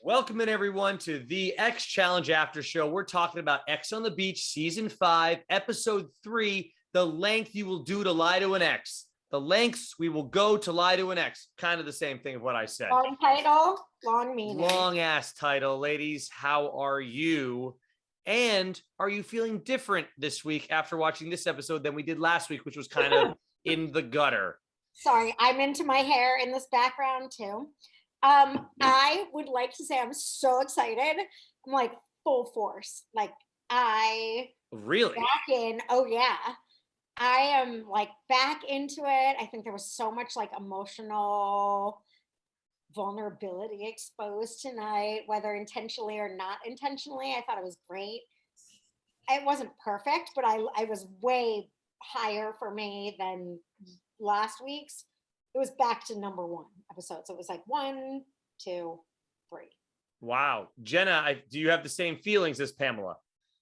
Welcome in, everyone, to the X Challenge Aftershow. We're talking about X on the Beach, Season 5, Episode 3, The Length You Will Do to Lie to an Ex. The lengths we will go to lie to an ex. Kind of the same thing of what I said. Long title, long meaning. Long ass title. Ladies, how are you? And are you feeling different this week after watching this episode than we did last week, which was kind of in the gutter? Sorry, I'm into my hair in this background too. I would like to say I'm so excited. I'm like full force. Like Really? back in. Oh yeah. I am like back into it. I think there was so much like emotional vulnerability exposed tonight, whether intentionally or not intentionally. I thought it was great. It wasn't perfect, but I was way higher for me than last week's. It was back to number 1 episode. So it was like 1, 2, 3. Wow. Jenna, do you have the same feelings as Pamela?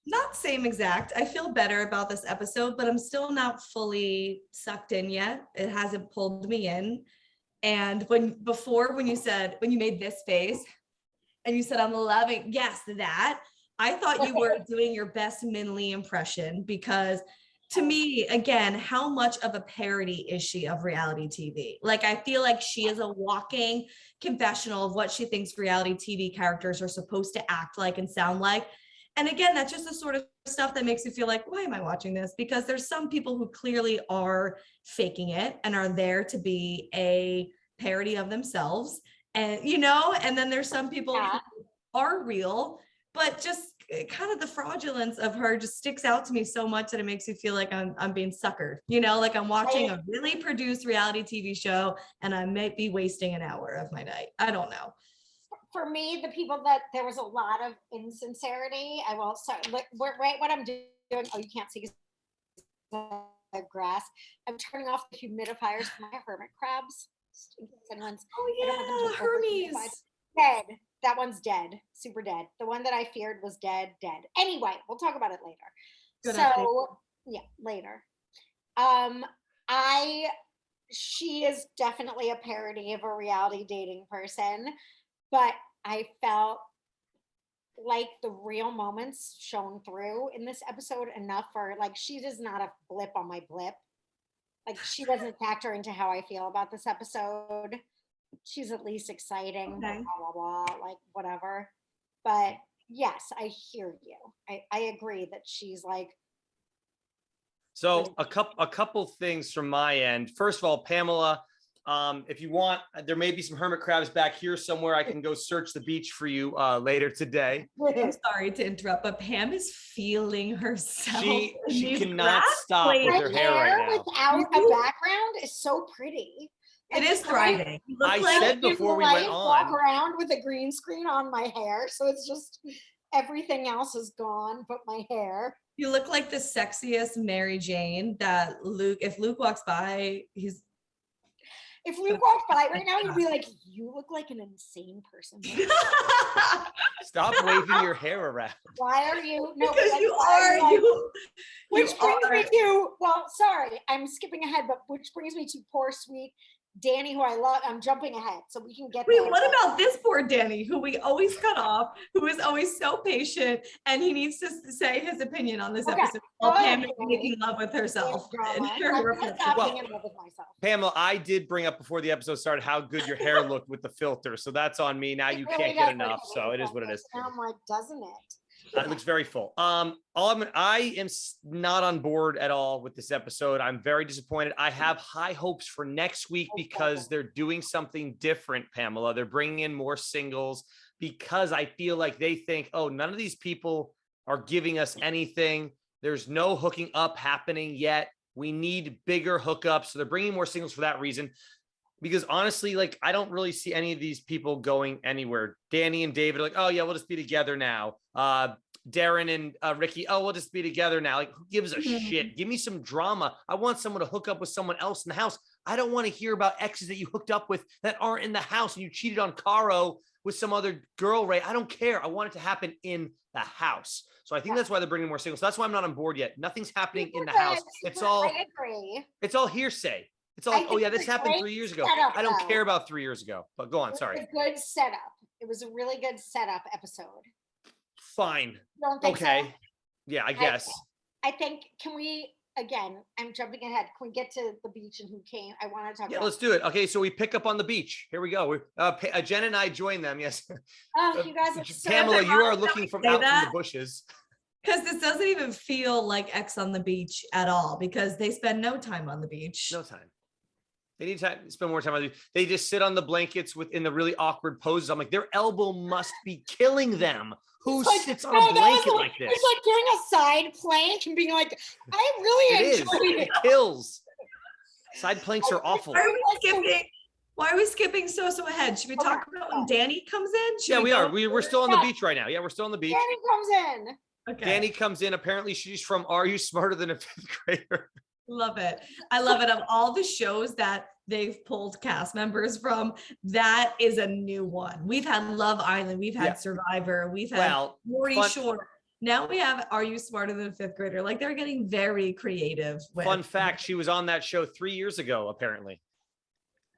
Not same exact. I feel better about this episode, but I'm still not fully sucked in yet. It hasn't pulled me in. And when you made this face and you said, I'm loving, yes, that, I thought you were doing your best Min Lee impression, because to me, again, how much of a parody is she of reality TV? Like, I feel like she is a walking confessional of what she thinks reality TV characters are supposed to act like and sound like. And again, that's just the sort of stuff that makes you feel like, why am I watching this? Because there's some people who clearly are faking it and are there to be a parody of themselves. And, and then there's some people who are real, but just kind of the fraudulence of her just sticks out to me so much that it makes you feel like I'm being suckered, like I'm watching a really produced reality TV show and I might be wasting an hour of my night. I don't know. For me, the people that there was a lot of insincerity. I will start what I'm doing. Oh, you can't see the grass. I'm turning off the humidifiers for my hermit crabs. Oh yeah, Hermes. Dead. That one's dead. Super dead. The one that I feared was dead. Anyway, we'll talk about it later. Good update. Yeah, later. She is definitely a parody of a reality dating person, but I felt like the real moments shone through in this episode enough for, like, she is not a blip on my blip. Like, she doesn't factor into how I feel about this episode. She's at least exciting, okay. Blah, blah, blah, like whatever. But yes, I hear you. I agree that she's like. So a couple things from my end. First of all, Pamela, if you want, there may be some hermit crabs back here somewhere. I can go search the beach for you later today. I'm sorry to interrupt, but Pam is feeling herself. She cannot stop with her hair right now. Without a background is so pretty. It is thriving. I said before we went on. Walk around with a green screen on my hair, so it's just everything else is gone but my hair. You look like the sexiest Mary Jane that if Luke walks by, If Luke walked by right now, he'd be like, you look like an insane person. Stop waving your hair around. Why are you? No, because you are. Which brings me to, well, sorry, I'm skipping ahead, but which brings me to poor, sweet Danny, who I love. I'm jumping ahead so we can get Wait, there. what about this poor Danny, who we always cut off, who is always so patient, and he needs to say his opinion on this episode while Pam is making love with herself. Pamela, I did bring up before the episode started how good your hair looked with the filter, so that's on me. Now you can't get enough, so it is what it is. I'm like, doesn't it? It looks very full. I am not on board at all with this episode. I'm very disappointed. I have high hopes for next week because they're doing something different, Pamela. They're bringing in more singles because I feel like they think, oh, none of these people are giving us anything. There's no hooking up happening yet. We need bigger hookups. So they're bringing more singles for that reason. Because honestly, like, I don't really see any of these people going anywhere. Danny and David are like, oh yeah, we'll just be together now. Darren and Ricky, oh, we'll just be together now. Like, who gives a shit? Give me some drama. I want someone to hook up with someone else in the house. I don't want to hear about exes that you hooked up with that aren't in the house and you cheated on Caro with some other girl, Ray. I don't care. I want it to happen in the house. So I think that's why they're bringing more singles. That's why I'm not on board yet. Nothing's happening in the house. It's all hearsay. It's all I like, oh think yeah, it's this a happened great 3 years ago. setup, I don't though. care about 3 years ago, but go on. It Sorry. was a good setup. It was a really good setup episode. Fine. You don't think so? Okay. Yeah, I guess. I think, can we, again, I'm jumping ahead. Can we get to the beach and who came? I want to talk Yeah, about. let's do it. Okay, so we pick up on the beach. Here we go. Jen and I join them. Yes. Oh, you guys are so Pamela, you are looking say from out from that? the bushes. Because this doesn't even feel like X on the beach at all because they spend no time on the beach. No time. They need to spend more time on the beach. They just sit on the blankets in the really awkward poses. I'm like, their elbow must be killing them. Who sits on a blanket like this? It's like doing a side plank and being like, I really It is. enjoyed It kills. Side planks are awful. Why are we skipping so ahead? Should we talk about when Danny comes in? Yeah, we are. We're still on the beach right now. Yeah, we're still on the beach. Danny comes in. Okay. Danny comes in. Apparently, she's from Are You Smarter Than a Fifth Grader? Love it. I love it. Of all the shows that they've pulled cast members from, that is a new one. We've had Love Island, we've had Survivor, we've had Morty Shore. Now we have Are You Smarter Than a Fifth Grader? Like they're getting very creative. Fun fact, she was on that show 3 years ago, apparently.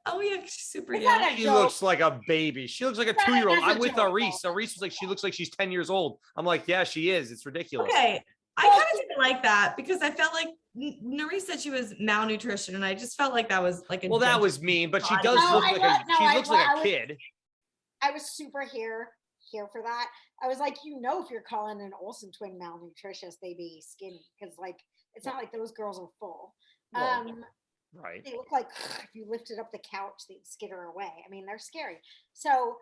Oh yeah, she's super Is young. that a She joke? looks like a baby. She looks like a 2-year-old. That's a I'm with joke, Aris. Aris was like, she looks like she's 10 years old. I'm like, yeah, she is. It's ridiculous. Okay. I kind of didn't like that because I felt like Nuri said she was malnutrition, and I just felt like that was like a That was mean, but she does No, look I like love- no, she I looks love- like I a was- kid. I was super here for that. I was like, if you're calling an Olsen twin malnutritious, they be skinny because like it's not like those girls are full. Well, right. They look like if you lifted up the couch, they'd skitter away. I mean, they're scary. So,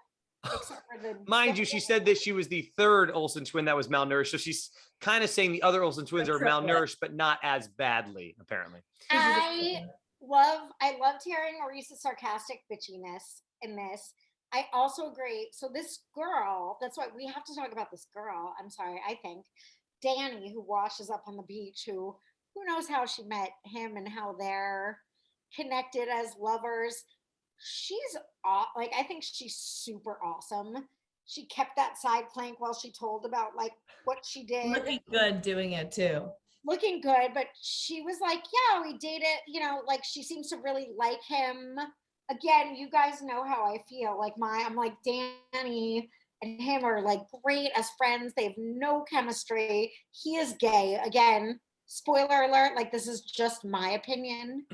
except for the Mind you, she said that she was the third Olsen twin that was malnourished. So she's kind of saying the other Olsen twins are malnourished, but not as badly, apparently. I loved hearing Maurice's sarcastic bitchiness in this. I also agree. So this girl, that's why we have to talk about this girl. I'm sorry, I think Danny, who washes up on the beach, who knows how she met him and how they're connected as lovers. She's like, I think she's super awesome. She kept that side plank while she told about like what she did. looking good doing it too. Looking good, but she was like, yeah, we dated, like she seems to really like him. Again, you guys know how I feel. Like I'm like, Danny and him are like great as friends. They have no chemistry. He is gay. Again, spoiler alert, like this is just my opinion.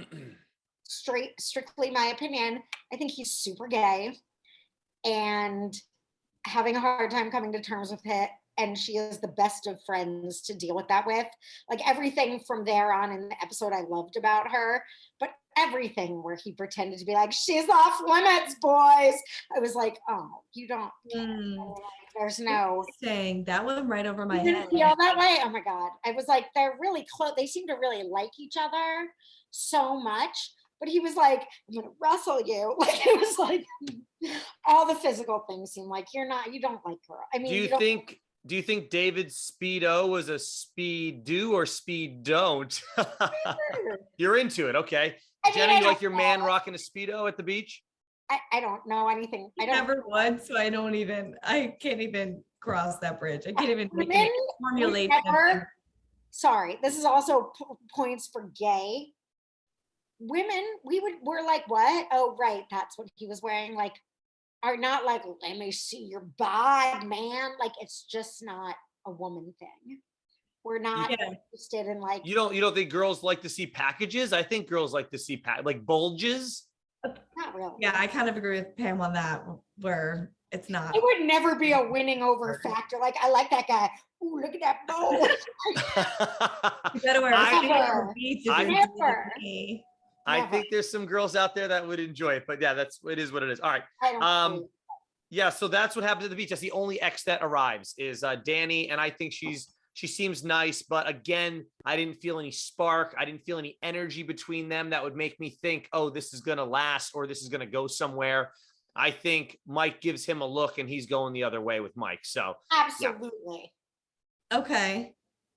Strictly my opinion. I think he's super gay and having a hard time coming to terms with it. And she is the best of friends to deal with that with. Like everything from there on in the episode I loved about her, but everything where he pretended to be like, she's off limits, boys. I was like, oh, you don't there's no saying that went right over my you head. didn't feel that way. Oh my God. I was like, they're really close. They seem to really like each other so much. But he was like, I'm gonna wrestle you. Like it was like all the physical things seem like you don't like her. I mean, do you think David's speedo was a speed do or speed don't? You're into it, okay. Jenna, you like your man rocking a speedo at the beach? I don't know anything. I don't never would, so I can't even cross that bridge. I can't even formulate. Sorry, this is also points for gay women. We're like, what? Oh, right, that's what he was wearing. Like, are not like, let me see your bod, man. Like, it's just not a woman thing. We're not interested in like. You don't think girls like to see packages? I think girls like to see like bulges. Not really. Yeah, I kind of agree with Pam on that, where it's not. It would never be a winning over factor. Like, I like that guy. Ooh, look at that bowl. You better wear I think there's some girls out there that would enjoy it, but yeah, it is what it is. All right. Yeah, so that's what happens at the beach. That's the only ex that arrives is Danny, and I think she seems nice, but again, I didn't feel any spark. I didn't feel any energy between them that would make me think, oh, this is going to last or this is going to go somewhere. I think Mike gives him a look and he's going the other way with Mike. So absolutely. Yeah. Okay.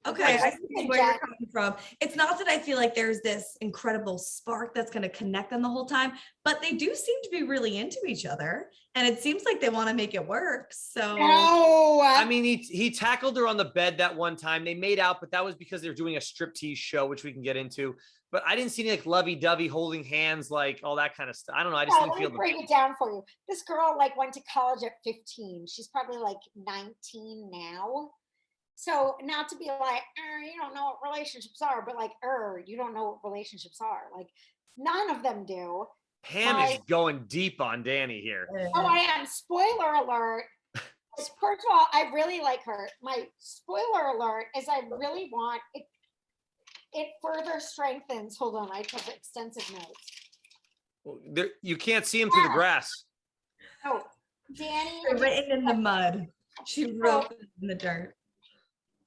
I see where you're coming from. It's not that I feel like there's this incredible spark that's going to connect them the whole time, but they do seem to be really into each other. And it seems like they want to make it work. So, I mean, he tackled her on the bed that one time. They made out, but that was because they were doing a striptease show, which we can get into. but I didn't see any like lovey-dovey holding hands, like all that kind of stuff. I don't know. I just didn't Let feel me break the. it down for you. This girl like went to college at 15. She's probably like 19 now. So not to be like, you don't know what relationships are, but like, you don't know what relationships are. Like, none of them do. Pam is going deep on Danny here. Oh, I am. Spoiler alert. First of all, I really like her. My spoiler alert is I really want it. It further strengthens. Hold on, I took extensive notes. There, you can't see him through the grass. Oh, Danny. Written in the mud. She wrote it in the dirt.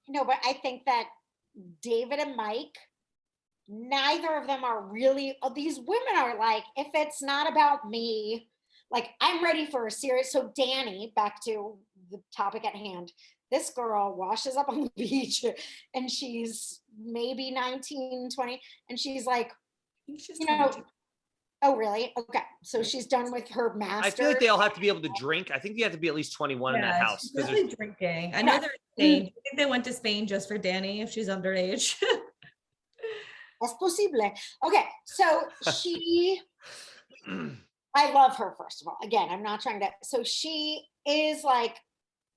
No, but I think that David and Mike, neither of them are really, these women are like, if it's not about me, like I'm ready for a serious. So Danny, back to the topic at hand, this girl washes up on the beach and she's maybe 19, 20. And she's like, oh, really? Okay. So she's done with her master. I feel like they all have to be able to drink. I think you have to be at least 21 in that house. She's definitely drinking. I know they're in Spain. Do you think they went to Spain just for Danny if she's underage? Es posible. Okay. So she, I love her, first of all. Again, I'm not trying to, so she is like,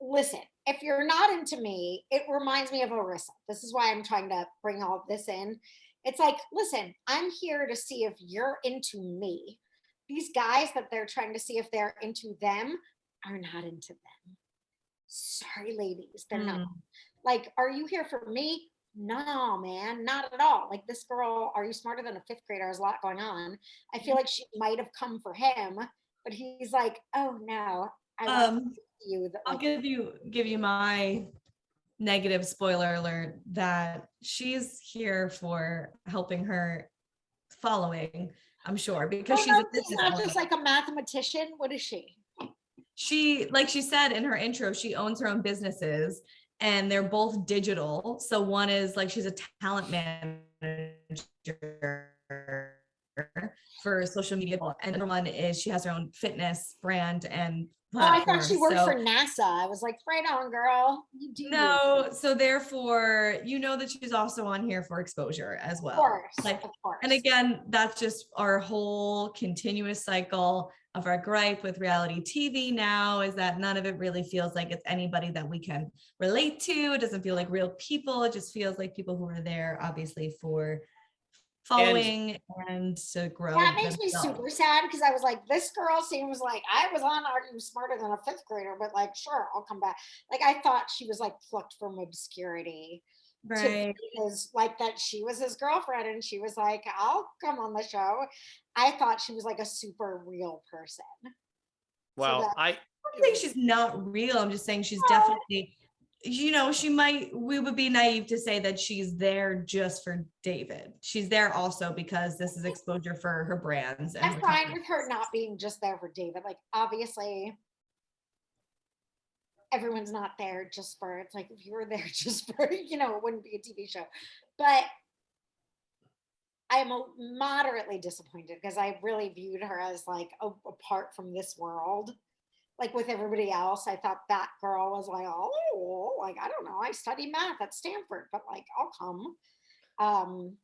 listen, if you're not into me, it reminds me of Orissa. This is why I'm trying to bring all of this in. It's like, listen, I'm here to see if you're into me. These guys that they're trying to see if they're into them are not into them. Sorry, ladies, they're not. Like, are you here for me? No, man, not at all. Like, this girl, are you smarter than a fifth grader? There's a lot going on. I feel like she might have come for him, but he's like, oh no, I want you. That, like, I'll give you my negative spoiler alert that she's here for helping her following, I'm sure, because she's not just like a mathematician. What is she? She, like she said in her intro, she owns her own businesses and they're both digital. So one is like, she's a talent manager for social media, and the one is she has her own fitness brand and platform. I thought she worked for NASA. I was like, right on, girl. You do. No, so therefore, you know that she's also on here for exposure as well. Of course. And again, that's just our whole continuous cycle of our gripe with reality TV now, is that none of it really feels like it's anybody that we can relate to. It doesn't feel like real people. It just feels like people who are there, obviously, for following and to grow. That makes me super sad, because I was like, this girl seems like, I was on Are You Smarter Than a Fifth Grader, but like, sure, I'll come back. Like, I thought she was like plucked from obscurity. Right. Because like that she was his girlfriend and she was like, I'll come on the show. I thought she was like a super real person. Well, so I don't think she's not real. I'm just saying she's definitely, you know, we would be naive to say that she's there just for David. She's there also because this is exposure for her brands. And I'm fine with her not being just there for David. Like, obviously, everyone's not there just for, it's like, if you were there just for, you know, it wouldn't be a TV show. But I'm moderately disappointed because I really viewed her as like apart from this world. Like with everybody else, I thought that girl was like, oh, like, I don't know, I study math at Stanford, but like, I'll come.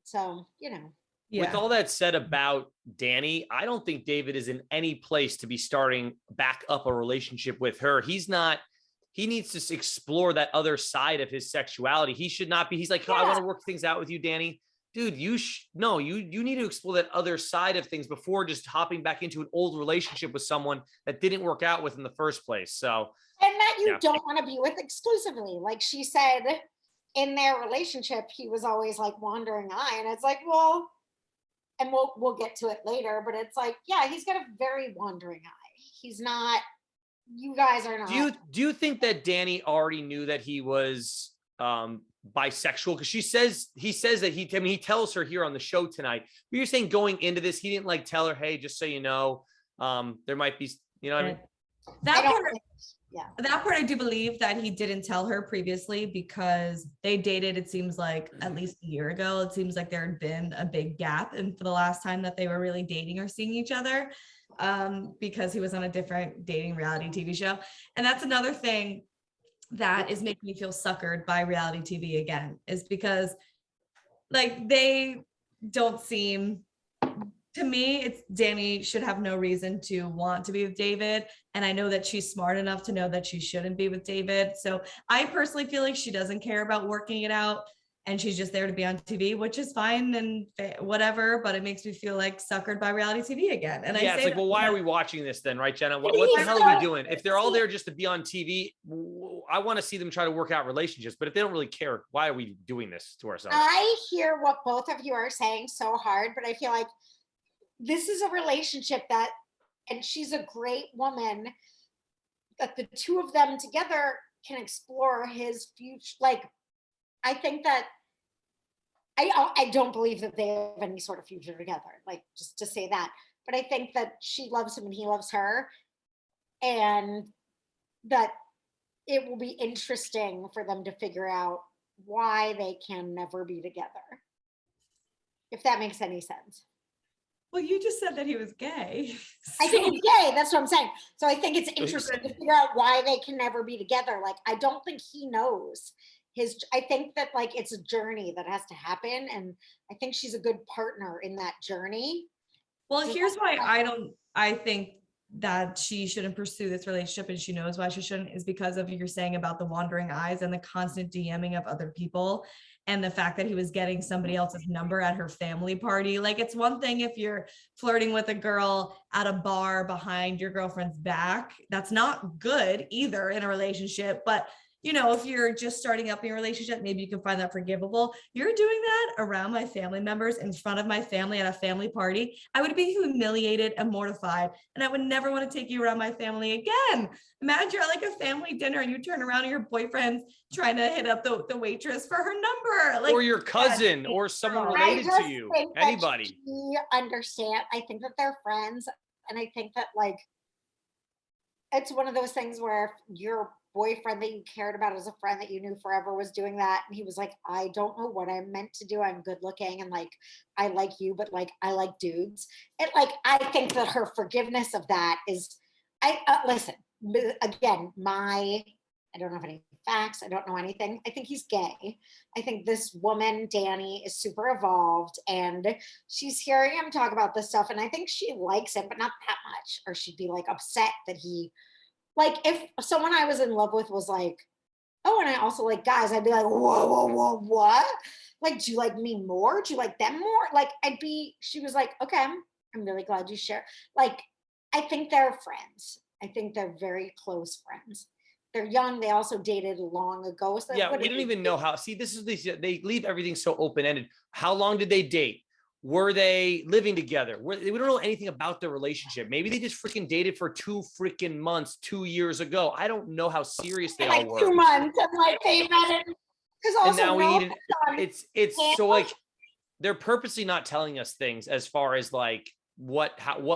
So, you know. Yeah. With all that said about Danny, I don't think David is in any place to be starting back up a relationship with her. He's not, he needs to explore that other side of his sexuality. He should not be, he's like, oh, I want to work things out with you, Danny. Dude, you need to explore that other side of things before just hopping back into an old relationship with someone that didn't work out with in the first place. So, and that you don't want to be with exclusively. Like she said, in their relationship, he was always like wandering eye, and it's like, well, and we'll get to it later, but it's like, yeah, he's got a very wandering eye. He's not. You guys are not. Do you think that Danny already knew that he was bisexual? Because he says that he tells her here on the show tonight. But you're saying going into this, he didn't like tell her, hey, just so you know, there might be, you know what I mean? That part I do believe that he didn't tell her previously because they dated, it seems like at least a year ago. It seems like there had been a big gap and for the last time that they were really dating or seeing each other, because he was on a different dating reality TV show. And that's another thing that is making me feel suckered by reality TV again, is because like they don't seem, to me, it's Danny should have no reason to want to be with David. And I know that she's smart enough to know that she shouldn't be with David. So I personally feel like she doesn't care about working it out. And she's just there to be on TV, which is fine and whatever, but it makes me feel like suckered by reality TV again. And yeah, I it's say, like, well, why are we watching this then, right, Jenna? What the hell are we doing? If they're all there just to be on TV, I want to see them try to work out relationships. But if they don't really care, why are we doing this to ourselves? I hear what both of you are saying so hard, but I feel like this is a relationship that, and she's a great woman, that the two of them together can explore his future. Like, I think that I don't believe that they have any sort of future together, like, just to say that. But I think that she loves him and he loves her, and that it will be interesting for them to figure out why they can never be together. If that makes any sense. well, you just said that he was gay. I think he's gay. That's what I'm saying. So I think it's interesting to figure out why they can never be together. Like, I don't think he knows I think that, like, it's a journey that has to happen. And I think she's a good partner in that journey. Well, here's why I think that she shouldn't pursue this relationship, and she knows why she shouldn't, is because of you're saying about the wandering eyes and the constant DMing of other people, and the fact that he was getting somebody else's number at her family party. Like, it's one thing if you're flirting with a girl at a bar behind your girlfriend's back. That's not good either in a relationship. But you know, if you're just starting up in your relationship, maybe you can find that forgivable. You're doing that around my family members, in front of my family at a family party. I would be humiliated and mortified, and I would never want to take you around my family again. Imagine you're at like a family dinner and you turn around and your boyfriend's trying to hit up the waitress for her number. Like, or your cousin or someone related to you, anybody. Understand. I think that they're friends. And I think that, like, it's one of those things where your boyfriend that you cared about as a friend that you knew forever was doing that, and he was like, I don't know what I'm meant to do. I'm good looking and, like, I like you, but, like, I like dudes. And, like, I think that her forgiveness of that is, listen, again, I don't have any facts. I don't know anything. I think he's gay. I think this woman, Danny, is super evolved, and she's hearing him talk about this stuff. And I think she likes him, but not that much, or she'd be, like, upset that he, like, if someone I was in love with was like, oh, and I also like guys, I'd be like, whoa, what? Like, do you like me more? Do you like them more? Like, she was like, okay, I'm really glad you share. Like, I think they're friends. I think they're very close friends. They're young. They also dated long ago. So yeah, we don't even know how. See, this is they leave everything so open-ended. How long did they date? Were they living together? We don't know anything about their relationship. Maybe they just freaking dated for 2 freaking months 2 years ago. I don't know how serious they all were. 2 months, and like they met it. And now we need it. It's so, like, they're purposely not telling us things as far as, like, what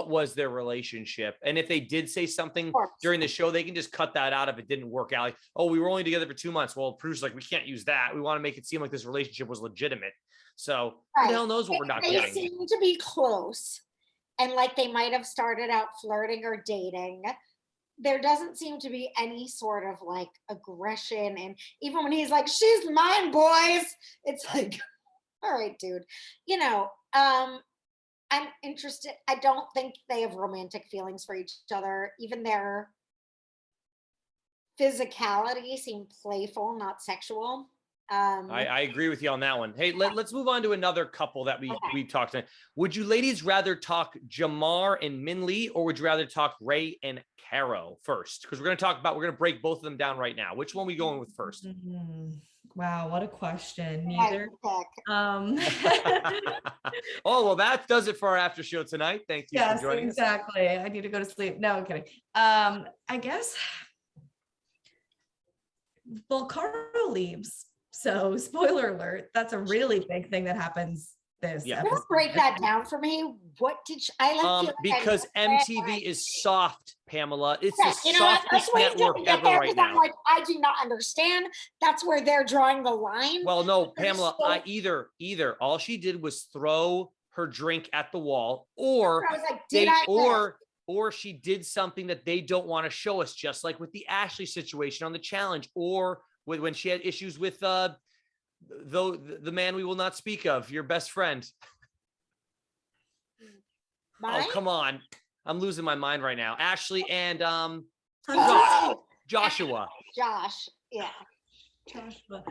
was their relationship. And if they did say something during the show, they can just cut that out if it didn't work out. Like, oh, we were only together for 2 months. Well, producer's like, we can't use that. We want to make it seem like this relationship was legitimate. So who the hell knows what we're not getting? They seem to be close, and like they might have started out flirting or dating. There doesn't seem to be any sort of, like, aggression. And even when he's like, she's mine, boys, it's like, all right, dude. You know, I'm interested. I don't think they have romantic feelings for each other. Even their physicality seemed playful, not sexual. I agree with you on that one. Hey, let's move on to another couple that we talked to. Would you ladies rather talk Jamar and Minlee, or would you rather talk Ray and Caro first? Because we're going to break both of them down right now. Which one are we going with first? Mm-hmm. Wow, what a question. Neither. Oh, well, that does it for our after show tonight. Thank you for joining us. Exactly. I need to go to sleep. No, I'm kidding. I guess, well, Caro leaves. So, spoiler alert, that's a really big thing that happens this episode. Break that down for me. What did because MTV is soft, Pamela. It's the softest network ever right now. I'm like, I do not understand. That's where they're drawing the line. Well, no, Pamela, either all she did was throw her drink at the wall, or or she did something that they don't want to show us, just like with the Ashley situation on the challenge, or when she had issues with the man we will not speak of, your best friend. Mine? Oh, come on. I'm losing my mind right now. Ashley and Hunter. Joshua. Josh. Yeah. Joshua.